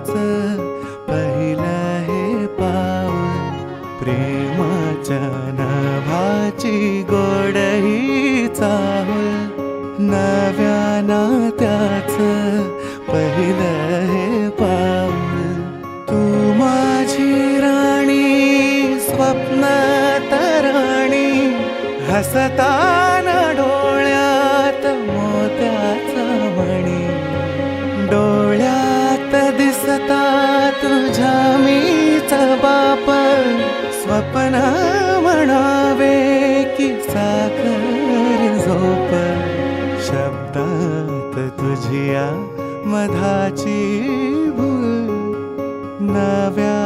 त्याच पहिलं हे पाऊल. प्रेमाच्या नभाची गोड ही चाहुल. नव्या नात्याच पहिलं हे पाऊल. तू माझी राणी स्वप्न तराणी, हसताना डोळ्यात मोत्याचा मणी. डोळ्यात दिसता तुझ्या मीच बाप, स्वप्न म्हणावे की साखर झोप. शब्दात तुझिया मधाची भूल. नव्या